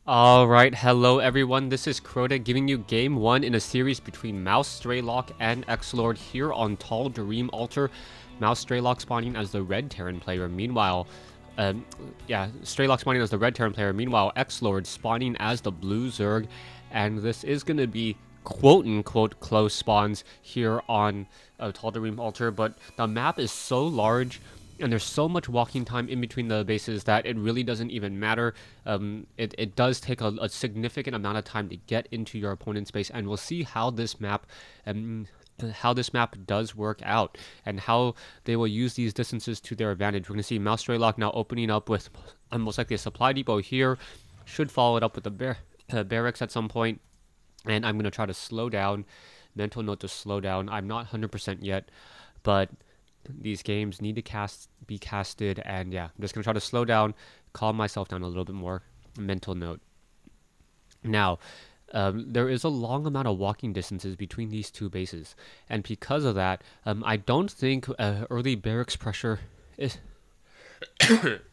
Alright, hello everyone, this is Crota giving you game 1 in a series between Mouse, Strelok, and Xlord here on Tall Dream Altar. Mouse Strelok spawning as the red Terran player, meanwhile, Strelok spawning as the red Terran player, meanwhile Xlord spawning as the blue Zerg, and this is going to be quote-unquote close spawns here on Tall Dream Altar, but the map is so large and there's so much walking time in between the bases that it really doesn't even matter. It does take a significant amount of time to get into your opponent's base, and we'll see how this map does work out and how they will use these distances to their advantage. We're going to see Mouse Strelok now opening up with most likely a supply depot here. Should follow it up with a barracks at some point, and I'm going to try to slow down. Mental note to slow down. I'm not 100% yet, but these games need to be casted, and yeah, I'm just gonna try to slow down, calm myself down a little bit more. Mental note. Now, there is a long amount of walking distances between these two bases, and because of that, I don't think early barracks pressure is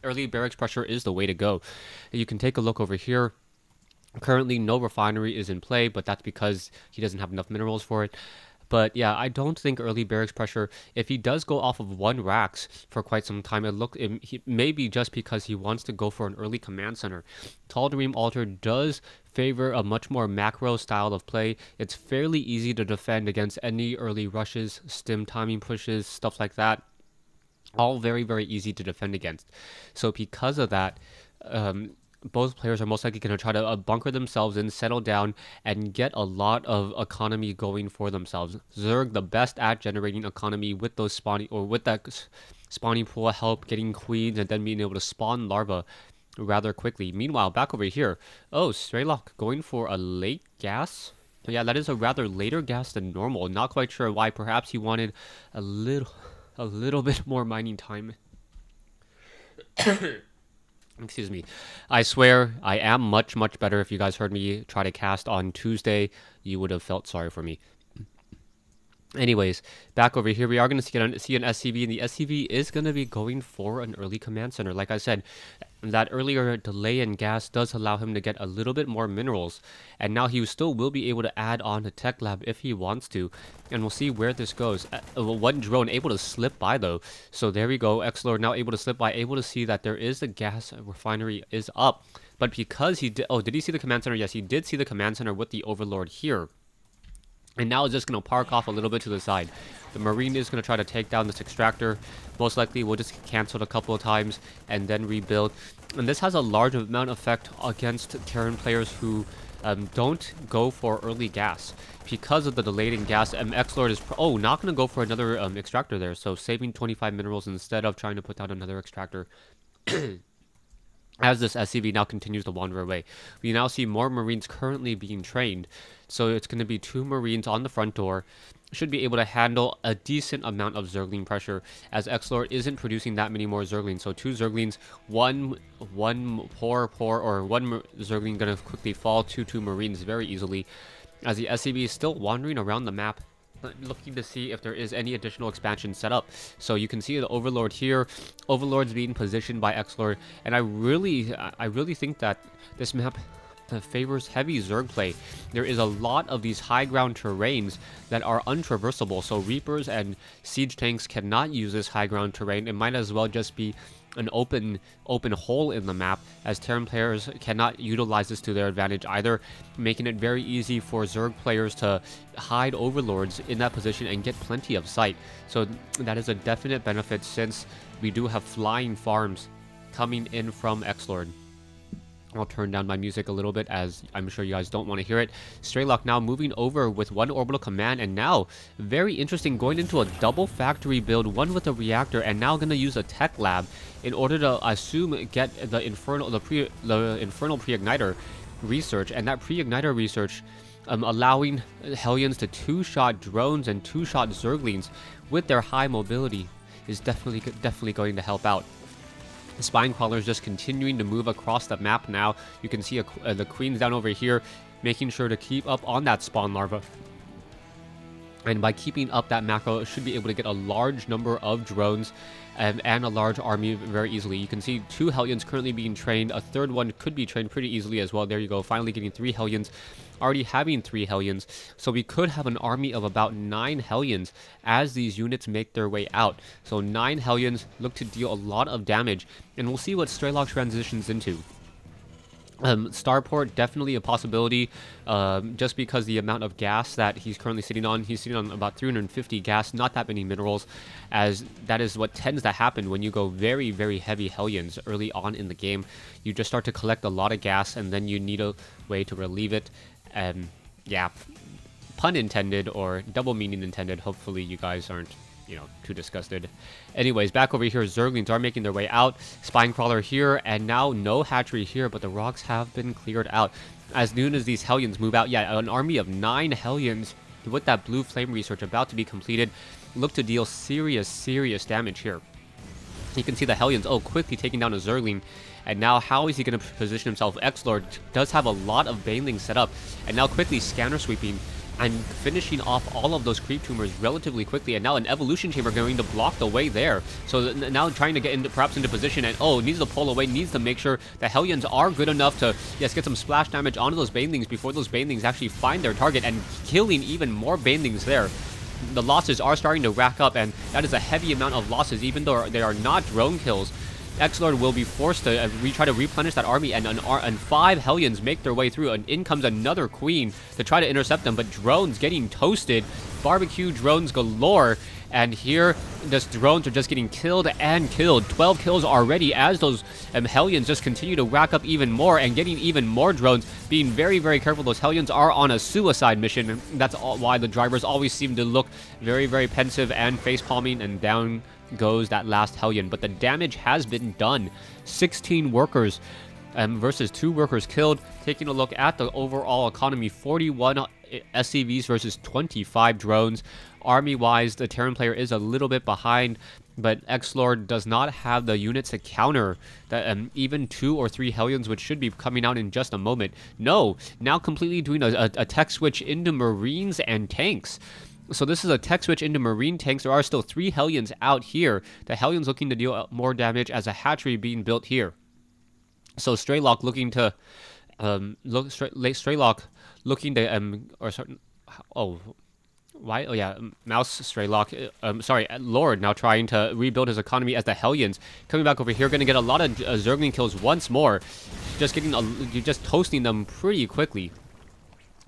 early barracks pressure is the way to go. You can take a look over here. Currently, no refinery is in play, but that's because he doesn't have enough minerals for it. But yeah, I don't think early barracks pressure, if he does go off of one racks for quite some time, it may be just because he wants to go for an early command center. Tall Dream Altar does favor a much more macro style of play. It's fairly easy to defend against any early rushes, stim timing pushes, stuff like that. All very, very easy to defend against. So because of that, both players are most likely going to try to bunker themselves in, settle down, and get a lot of economy going for themselves. Zerg, the best at generating economy with those spawning, or with that spawning pool help, getting queens, and then being able to spawn larvae rather quickly. Meanwhile, back over here, oh, Strelok going for a late gas. Yeah, that is a rather later gas than normal. Not quite sure why. Perhaps he wanted a little bit more mining time. Excuse me. I swear I am much better. If you guys heard me try to cast on Tuesday, you would have felt sorry for me. Anyways, back over here, we are going to see an SCV, and the SCV is going to be going for an early command center. Like I said, that earlier delay in gas does allow him to get a little bit more minerals, and now he still will be able to add on a tech lab if he wants to, and we'll see where this goes. One drone able to slip by though, so there we go. Xlord now able to slip by, able to see that there is a gas refinery is up, but because he did, did he see the command center? Yes, he did see the command center with the Overlord here. And now it's just going to park off a little bit to the side. The Marine is going to try to take down this extractor. Most likely we'll just cancel it a couple of times and then rebuild. And this has a large amount of effect against Terran players who don't go for early gas. Because of the delayed in gas, Xlord is not going to go for another extractor there. So saving 25 minerals instead of trying to put down another extractor. As this SCV now continues to wander away, we now see more Marines currently being trained. So it's going to be 2 Marines on the front door. Should be able to handle a decent amount of Zergling pressure, as Xlord isn't producing that many more Zerglings. So 2 Zerglings, one Zergling going to quickly fall to 2 Marines very easily, as the SCV is still wandering around the map, looking to see if there is any additional expansion set up. So you can see the Overlord here. Overlord's being positioned by Xlord, and I really think that this map favors heavy Zerg play. There is a lot of these high ground terrains that are untraversable, so Reapers and Siege tanks cannot use this high ground terrain. It might as well just be an open hole in the map, as Terran players cannot utilize this to their advantage either, making it very easy for Zerg players to hide Overlords in that position and get plenty of sight. So that is a definite benefit, since we do have flying farms coming in from Xlord. I'll turn down my music a little bit, as I'm sure you guys don't want to hear it. Strelok now moving over with 1 orbital command, and now, very interesting, going into a double factory build, one with a reactor, and now going to use a tech lab in order to get the infernal pre-igniter research, and that pre-igniter research allowing Hellions to 2-shot drones and 2-shot Zerglings with their high mobility is definitely going to help out. The Spine Crawler is just continuing to move across the map now. You can see the Queens down over here, making sure to keep up on that spawn larva. And by keeping up that macro, it should be able to get a large number of drones and a large army very easily. You can see 2 Hellions currently being trained. A third one could be trained pretty easily as well. There you go, finally getting 3 Hellions. Already having 3 Hellions. So we could have an army of about 9 Hellions as these units make their way out. So 9 Hellions look to deal a lot of damage. And we'll see what Strelok transitions into. Starport, definitely a possibility, just because the amount of gas that he's currently sitting on. He's sitting on about 350 gas, not that many minerals, as that is what tends to happen when you go very, very heavy Hellions early on in the game. You just start to collect a lot of gas, and then you need a way to relieve it. Yeah, pun intended, or double meaning intended. Hopefully you guys aren't, you know, too disgusted. Anyways, back over here, Zerglings are making their way out. Spine Crawler here, and now no hatchery here, but the rocks have been cleared out. As soon as these Hellions move out, yeah, an army of 9 Hellions with that blue flame research about to be completed, look to deal serious damage here. You can see the Hellions, quickly taking down a Zergling. And now how is he going to position himself? Xlord does have a lot of Banelings set up, and now quickly scanner sweeping and finishing off all of those creep tumors relatively quickly, and now an evolution chamber going to block the way there. So now trying to get into perhaps into position, and needs to pull away, needs to make sure the Hellions are good enough to get some splash damage onto those Banelings before those Banelings actually find their target, and killing even more Banelings there. The losses are starting to rack up, and that is a heavy amount of losses, even though they are not drone kills. Xlord will be forced to try to replenish that army, and 5 Hellions make their way through, and in comes another Queen to try to intercept them, but drones getting toasted. Barbecue drones galore, and here just drones are just getting killed and killed. 12 kills already as those Hellions just continue to rack up even more and getting even more drones. Being very, very careful. Those Hellions are on a suicide mission, and that's why the drivers always seem to look very, very pensive and face-palming, and down goes that last Hellion. But the damage has been done. 16 workers versus 2 workers killed. Taking a look at the overall economy, 41 SCVs versus 25 drones. Army-wise, the Terran player is a little bit behind, but Xlord does not have the units to counter that, even 2 or 3 Hellions, which should be coming out in just a moment. No, now completely doing a tech switch into Marines and tanks. So this is a tech switch into Marine tanks. There are still 3 Hellions out here. The Hellions looking to deal more damage as a hatchery being built here. So Strelok looking to Strelok looking to Mouse Strelok. Sorry, Lord now trying to rebuild his economy as the Hellions coming back over here, going to get a lot of Zergling kills once more. Just just toasting them pretty quickly.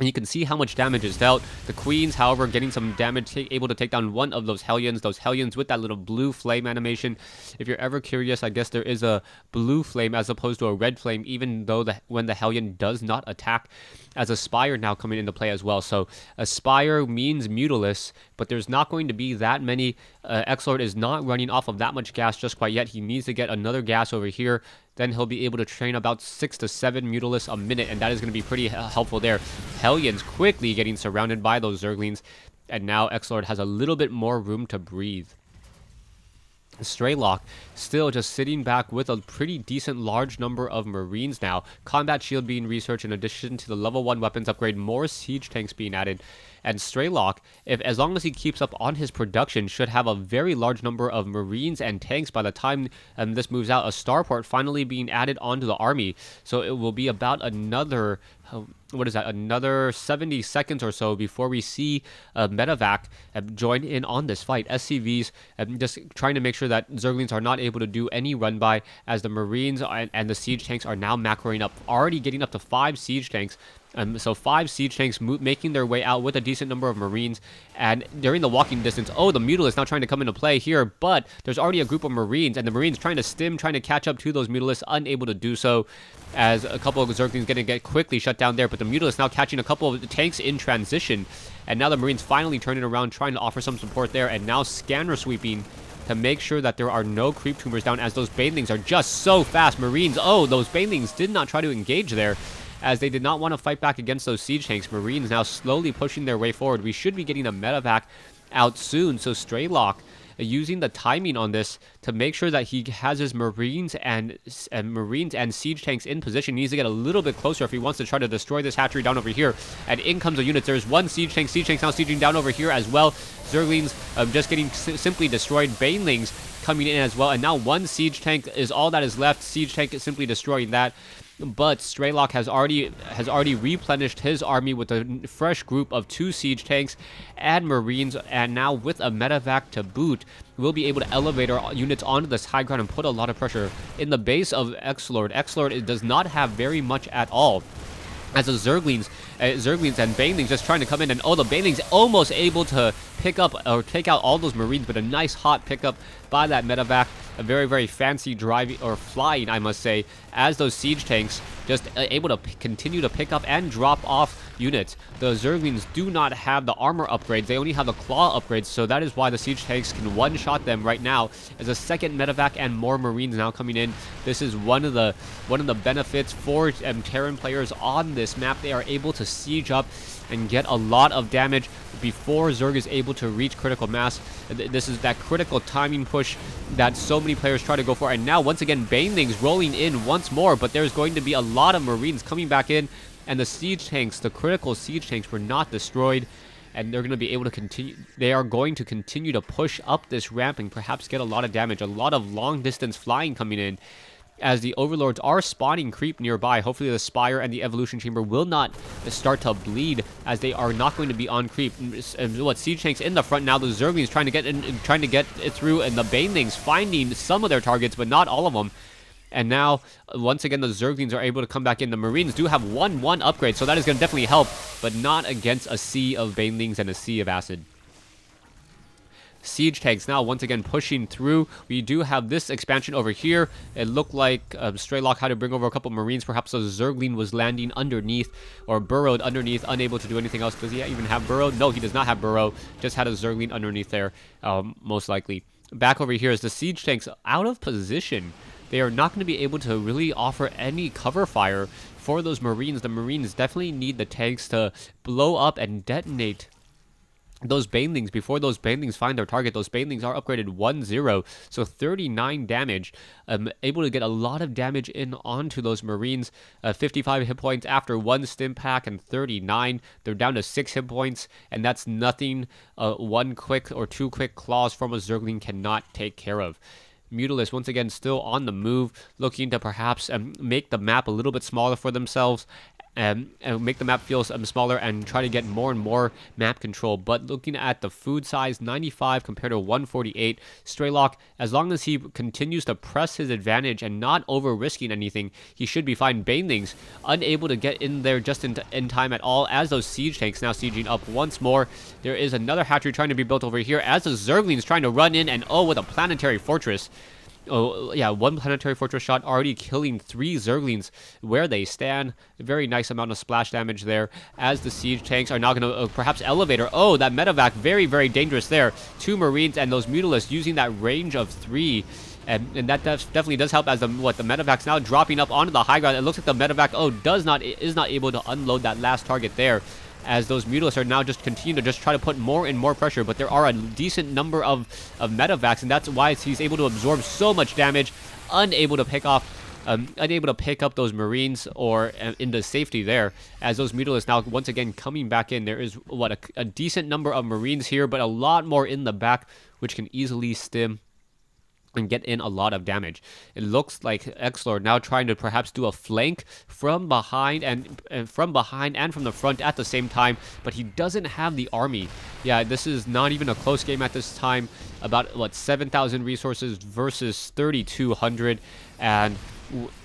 And you can see how much damage is dealt. The Queens, however, getting some damage, able to take down one of those Hellions. Those Hellions with that little blue flame animation. If you're ever curious, I guess there is a blue flame as opposed to a red flame, even though when the Hellion does not attack. As a Spire now coming into play as well. So a Spire means Mutalisk, but there's not going to be that many. Xlord is not running off of that much gas just quite yet. He needs to get another gas over here. Then he'll be able to train about 6 to 7 Mutalisks a minute, and that is going to be pretty helpful there. Hellions quickly getting surrounded by those Zerglings, and now Xlord has a little bit more room to breathe. Strelok still just sitting back with a pretty decent large number of Marines now. Combat shield being researched in addition to the level 1 weapons upgrade, more siege tanks being added. And Strelok, as long as he keeps up on his production, should have a very large number of Marines and tanks by the time this moves out. A starport finally being added onto the army. So it will be about another, another 70 seconds or so before we see Medevac join in on this fight. SCVs just trying to make sure that Zerglings are not able to do any run by, as the Marines and the siege tanks are now macroing up, already getting up to 5 siege tanks. So 5 siege tanks making their way out with a decent number of Marines, and during the walking distance, the Mutalisk now trying to come into play here, but there's already a group of Marines, and the Marines trying to catch up to those Mutalisks, unable to do so, as a couple of Zerglings going to get quickly shut down there, but the Mutalisk now catching a couple of tanks in transition, and now the Marines finally turning around, trying to offer some support there, and now scanner sweeping to make sure that there are no creep tumors down, as those Banelings are just so fast. Marines, those Banelings did not try to engage there, as they did not want to fight back against those siege tanks. Marines now slowly pushing their way forward. We should be getting a medevac out soon, so Strelok using the timing on this to make sure that he has his Marines and siege tanks in position. He needs to get a little bit closer if he wants to try to destroy this hatchery down over here. And in comes a unit. There's one siege tank. Siege tank's now sieging down over here as well. Zerglings just getting simply destroyed. Banelings coming in as well. And now one siege tank is all that is left. Siege tank is simply destroying that. But Strelok has already replenished his army with a fresh group of 2 siege tanks and Marines, and now with a medevac to boot, we'll be able to elevate our units onto this high ground and put a lot of pressure in the base of Xlord. Xlord does not have very much at all. As the Zerglings and Banelings just trying to come in, and the Banelings almost able to pick up or take out all those Marines, but a nice hot pickup by that medevac. A very, very fancy driving or flying, I must say, as those siege tanks just able to continue to pick up and drop off units. The Zerglings do not have the armor upgrades. They only have the claw upgrades, so that is why the siege tanks can one-shot them right now. As a second medevac and more Marines now coming in. This is one of the benefits for Terran players on this map. They are able to siege up and get a lot of damage before Zerg is able to reach critical mass. This is that critical timing push that so many players try to go for. And now, once again, Banelings rolling in once more, but there's going to be a lot of Marines coming back in, and the siege tanks, the critical siege tanks, were not destroyed, and they're going to be able to continue. They are going to continue to push up this ramp and perhaps get a lot of damage, a lot of long-distance flying coming in. As the Overlords are spawning creep nearby, hopefully the Spire and the Evolution Chamber will not start to bleed, as they are not going to be on creep. Siege tanks in the front now. The Zerglings trying to get it through, and the Banelings finding some of their targets, but not all of them. And now, once again, the Zerglings are able to come back in. The Marines do have 1/1 upgrade, so that is going to definitely help, but not against a sea of Banelings and a sea of acid. Siege tanks now once again pushing through. We do have this expansion over here. It looked like Strelok had to bring over a couple Marines. Perhaps a Zergling was landing underneath or burrowed underneath, unable to do anything else. Does he even have burrow? No, he does not have burrow. Just had a Zergling underneath there, most likely. Back over here is the siege tanks out of position. They are not going to be able to really offer any cover fire for those Marines. The Marines definitely need the tanks to blow up and detonate those Banelings before those Banelings find their target. Those Banelings are upgraded 1-0, so 39 damage. Able to get a lot of damage in onto those Marines. 55 hit points after 1 stim pack and 39. They're down to 6 hit points, and that's nothing 1 quick or 2 quick claws from a Zergling cannot take care of. Mutalisk once again still on the move, looking to perhaps make the map a little bit smaller for themselves, and make the map feel smaller and try to get more and more map control. But looking at the food size, 95 compared to 148, Strelok, as long as he continues to press his advantage and not over risking anything, he should be fine. Banelings unable to get in there just in time at all, as those siege tanks now sieging up once more. There is another hatchery trying to be built over here, as the Zerglings trying to run in, and with a planetary fortress. Oh, yeah, 1 planetary fortress shot already killing 3 Zerglings where they stand. A very nice amount of splash damage there, as the siege tanks are now going to perhaps elevator. Oh, that medevac, very, very dangerous there. 2 Marines and those Mutalisks using that range of 3. And that definitely does help, as the medevac's now dropping up onto the high ground. It looks like the medevac, is not able to unload that last target there, as those Mutalisks are now just continue to just try to put more and more pressure. But there are a decent number of medevacs, and that's why he's able to absorb so much damage, unable to pick up those Marines or into safety there, as those Mutalisks now once again coming back in. There is a decent number of Marines here, but a lot more in the back, which can easily stim and get in a lot of damage. It looks like Xlord now trying to perhaps do a flank from behind and from the front at the same time, but he doesn't have the army. Yeah, this is not even a close game at this time. About 7,000 resources versus 3,200, and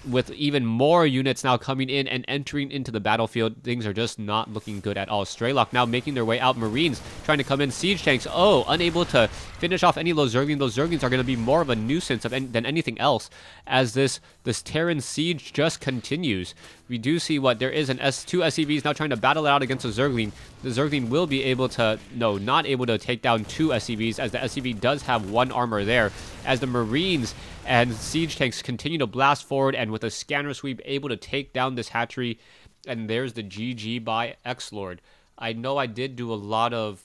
with even more units now coming in and entering into the battlefield, things are just not looking good at all. Strelok now making their way out. Marines trying to come in. Siege tanks, unable to finish off any of those Zerglings. Those Zerglings are going to be more of a nuisance than anything else, as this Terran siege just continues. We do see there is two SCVs now trying to battle it out against a Zergling. The Zergling will be able to, not able to take down 2 SCVs, as the SCV does have 1 armor there, as the Marines and siege tanks continue to blast forward, and with a scanner sweep able to take down this hatchery. And there's the GG by Xlord. I know I did do a lot of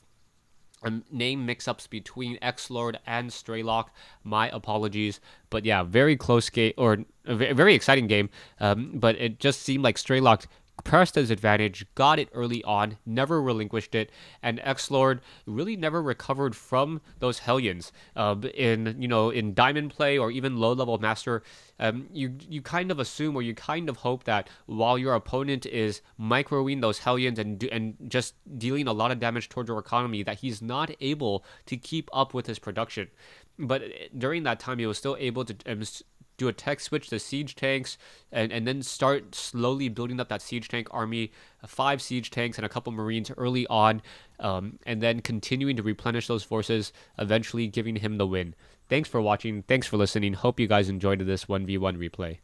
name mix-ups between Xlord and Strelok. My apologies, but yeah, very close game, or a very exciting game. But it just seemed like Strelok pressed his advantage, got it early on, never relinquished it, and Xlord really never recovered from those Hellions. In diamond play or even low level master, you kind of assume, or you kind of hope, that while your opponent is microing those Hellions and just dealing a lot of damage towards your economy, that he's not able to keep up with his production. But during that time, he was still able to do a tech switch to siege tanks, and then start slowly building up that siege tank army, 5 siege tanks and a couple marines early on, and then continuing to replenish those forces, eventually giving him the win. Thanks for watching. Thanks for listening. Hope you guys enjoyed this 1v1 replay.